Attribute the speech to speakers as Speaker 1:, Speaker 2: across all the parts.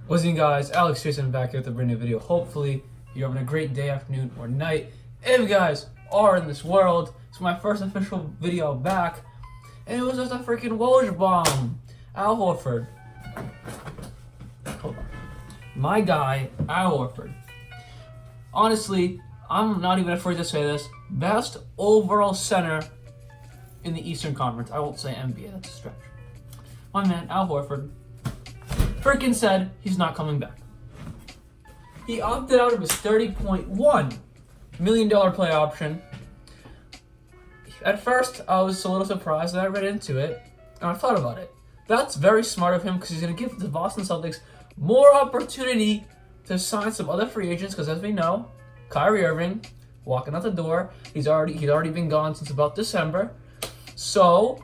Speaker 1: What's up, guys? Alex Jason back here with a brand new video. Hopefully, you're having a great day, afternoon, or night. If you guys are in this world, it's my first official video back, and it was just a freaking Woj bomb. Al Horford. Hold on. My guy, Al Horford. Honestly, I'm not even afraid to say this. Best overall center in the Eastern Conference. I won't say NBA, that's a stretch. My man, Al Horford, freaking said he's not coming back. He opted out of his $30.1 million play option. At first, I was a little surprised that I read into it, and I thought about it. That's very smart of him because he's going to give the Boston Celtics more opportunity to sign some other free agents because, as we know, Kyrie Irving walking out the door. He's already been gone since about December. So,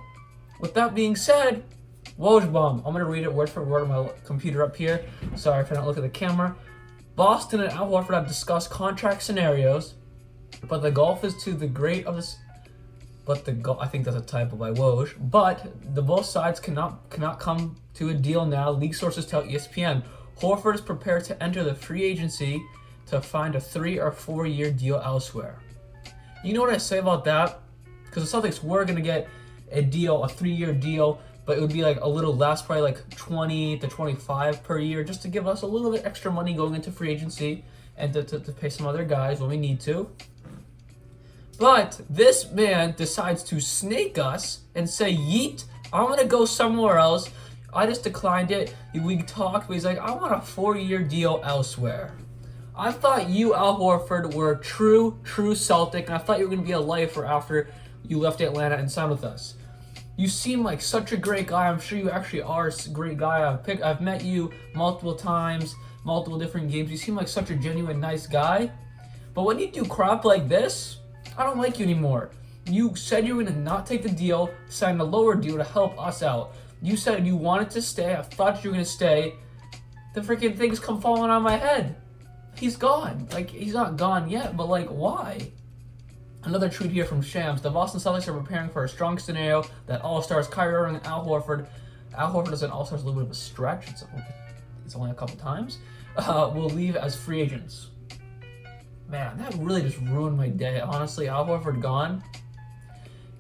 Speaker 1: with that being said, Woj bomb. I'm going to read it word for word on my computer up here. Sorry if I don't look at the camera. Boston and Al Horford have discussed contract scenarios, but the golf is to the great of this. I think that's a typo by Woj. But the both sides cannot come to a deal now. League sources tell ESPN. Horford is prepared to enter the free agency to find a 3 or 4 year deal elsewhere. You know what I say about that? Because the Celtics were going to get a 3-year deal, but it would be like a little less, probably like 20 to 25 per year, just to give us a little bit extra money going into free agency and to pay some other guys when we need to. But this man decides to snake us and say, yeet, I'm going to go somewhere else. I just declined it. We talked, but he's like, I want a 4-year deal elsewhere. I thought you, Al Horford, were a true Celtic, and I thought you were going to be a lifer after you left Atlanta and signed with us. You seem like such a great guy. I'm sure you actually are a great guy. I've met you multiple times, multiple different games. You seem like such a genuine, nice guy. But when you do crap like this, I don't like you anymore. You said you were going to not take the deal, sign a lower deal to help us out. You said you wanted to stay. I thought you were going to stay. The freaking things come falling on my head. He's gone. Like, he's not gone yet, but like, why? Another tweet here from Shams. The Boston Celtics are preparing for a strong scenario that All-Stars Kyrie Irving and Al Horford. Al Horford is an All-Stars a little bit of a stretch. It's only a couple times. Will leave as free agents. Man, that really just ruined my day. Honestly, Al Horford gone.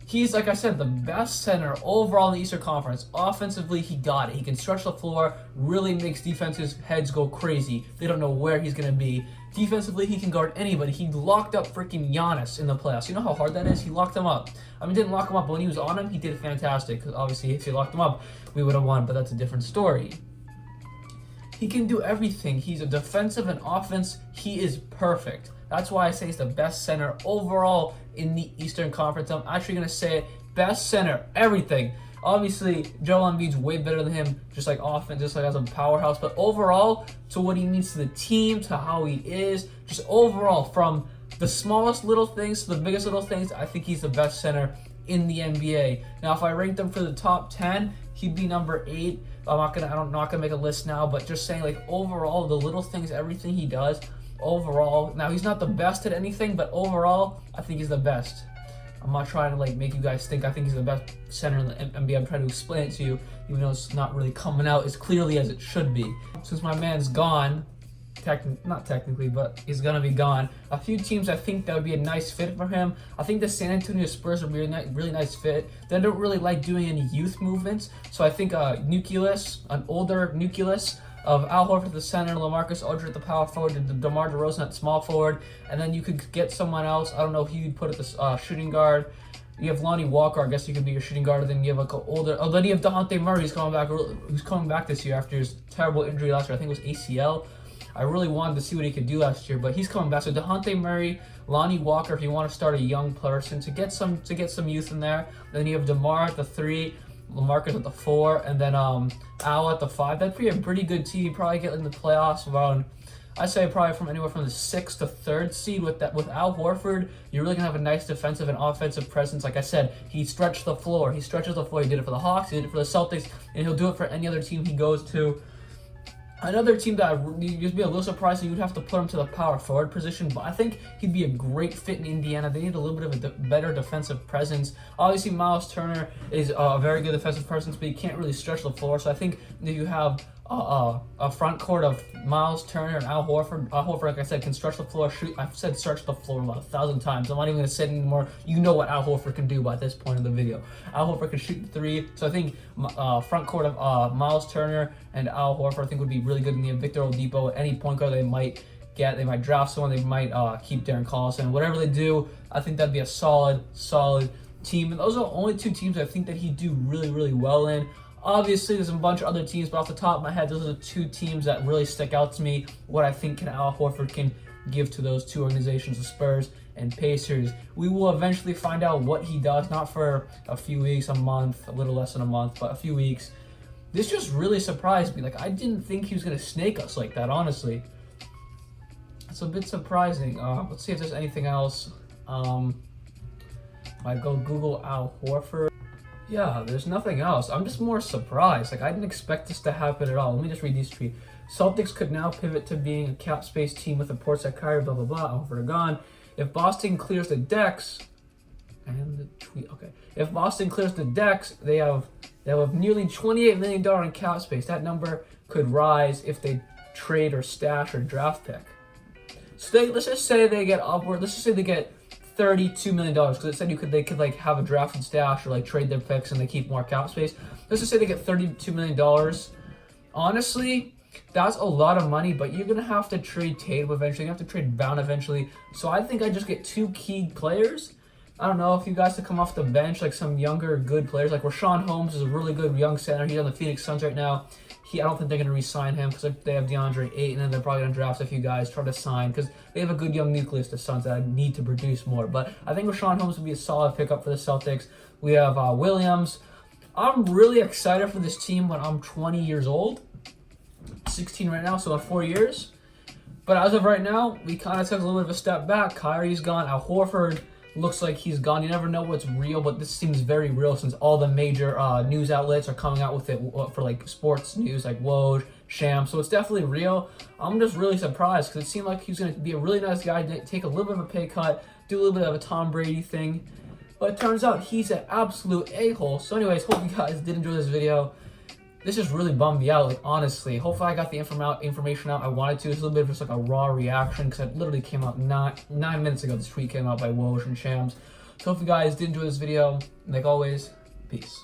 Speaker 1: He's, like I said, the best center overall in the Eastern Conference. Offensively, he got it. He can stretch the floor, really makes defenses' heads go crazy. They don't know where he's going to be. Defensively, he can guard anybody. He locked up freaking Giannis in the playoffs. You know how hard that is? He locked him up. I mean, didn't lock him up, but when he was on him, he did fantastic. Because obviously, if he locked him up, we would have won, but that's a different story. He can do everything. He's a defensive and offense. He is perfect. That's why I say he's the best center overall in the Eastern Conference. I'm actually going to say it. Best center, everything. Obviously, Joel Embiid's way better than him, just like offense, just like as a powerhouse. But overall, to what he means to the team, to how he is, just overall, from the smallest little things to the biggest little things, I think he's the best center in the NBA. Now, if I ranked him for the top 10, he'd be number 8. I'm not gonna make a list now, but just saying, like, overall, the little things, everything he does, overall. Now, he's not the best at anything, but overall, I think he's the best. I'm not trying to like make you guys think I think he's the best center in the NBA. I'm trying to explain it to you, even though it's not really coming out as clearly as it should be. Since my man's gone, not technically, but he's gonna be gone. A few teams I think that would be a nice fit for him. I think the San Antonio Spurs would be a really nice fit. They don't really like doing any youth movements, so I think an older nucleus of Al Horford at the center, LaMarcus Aldridge at the power forward, DeMar DeRozan at small forward, and then you could get someone else. I don't know who you'd put at the shooting guard. You have Lonnie Walker, I guess he could be your shooting guard, and then you have like an older. Oh, then you have DeJounte Murray, who's coming back this year after his terrible injury last year. I think it was ACL. I really wanted to see what he could do last year, but he's coming back. So DeJounte Murray, Lonnie Walker, if you want to start a young person to get some youth in there. Then you have DeMar at the 3. LaMarcus at the 4, and then Al at the 5. That'd be a pretty good team. You'd probably get in the playoffs around, I say probably from anywhere from the 6th to 3rd seed. With Al Horford, you're really gonna have a nice defensive and offensive presence. Like I said, he stretched the floor. He stretches the floor. He did it for the Hawks. He did it for the Celtics, and he'll do it for any other team he goes to. Another team that you'd be a little surprised that you'd have to put him to the power forward position, but I think he'd be a great fit in Indiana. They need a little bit of a better defensive presence. Obviously, Miles Turner is a very good defensive presence, but he can't really stretch the floor. So I think if you have a front court of Miles Turner and Al Horford. Al Horford, like I said, can stretch the floor, shoot. I've said stretch the floor about 1,000 times. I'm not even going to say it anymore. You know what Al Horford can do by this point of the video. Al Horford can shoot the three. So I think front court of Miles Turner and Al Horford I think would be really good in the Victor Oladipo. Any point guard they might get. They might draft someone. They might keep Darren Collison. Whatever they do, I think that'd be a solid team. And those are the only two teams I think that he'd do really well in. Obviously, there's a bunch of other teams, but off the top of my head, those are the two teams that really stick out to me. What I think Al Horford can give to those two organizations, the Spurs and Pacers. We will eventually find out what he does, not for a few weeks, a month, a little less than a month, but a few weeks. This just really surprised me. Like, I didn't think he was going to snake us like that, honestly. It's a bit surprising. Let's see if there's anything else. I go Google Al Horford. Yeah, there's nothing else. I'm just more surprised. Like, I didn't expect this to happen at all. Let me just read these tweets. Celtics could now pivot to being a cap space team with reports that Kyrie, blah, blah, blah, Horford are gone. If Boston clears the decks, and the tweet, okay. If Boston clears the decks, they have nearly $28 million in cap space. That number could rise if they trade or stash or draft pick. So let's just say they get upward. Let's just say they get $32 million, because it said they could like have a draft and stash or like trade their picks and they keep more cap space. Let's just say they get $32 million. Honestly, that's a lot of money, but you're gonna have to trade Tatum eventually. You have to trade Brown eventually. So I think I just get two key players. I don't know if you guys to come off the bench, like some younger good players. Like Rashawn Holmes is a really good young center. He's on the Phoenix Suns right now. I don't think they're going to re-sign him because they have DeAndre Ayton, and they're probably going to draft a few guys, try to sign, because they have a good young nucleus, the Suns, that need to produce more. But I think Rashawn Holmes would be a solid pickup for the Celtics. We have Williams. I'm really excited for this team when I'm 20 years old. 16 right now, so in 4 years. But as of right now, we kind of took a little bit of a step back. Kyrie's gone. Al Horford looks like he's gone. You never know what's real, but this seems very real since all the major news outlets are coming out with it for like sports news, like Woj, Sham. So it's definitely real. I'm just really surprised because it seemed like he was going to be a really nice guy, take a little bit of a pay cut, do a little bit of a Tom Brady thing. But it turns out he's an absolute a-hole. So anyways, hope you guys did enjoy this video. This just really bummed me out, like, honestly. Hopefully I got the information out I wanted to. It's a little bit of just like a raw reaction because it literally came out 9 minutes ago. This tweet came out by Woj and Shams. So hope you guys did enjoy this video. And like always, peace.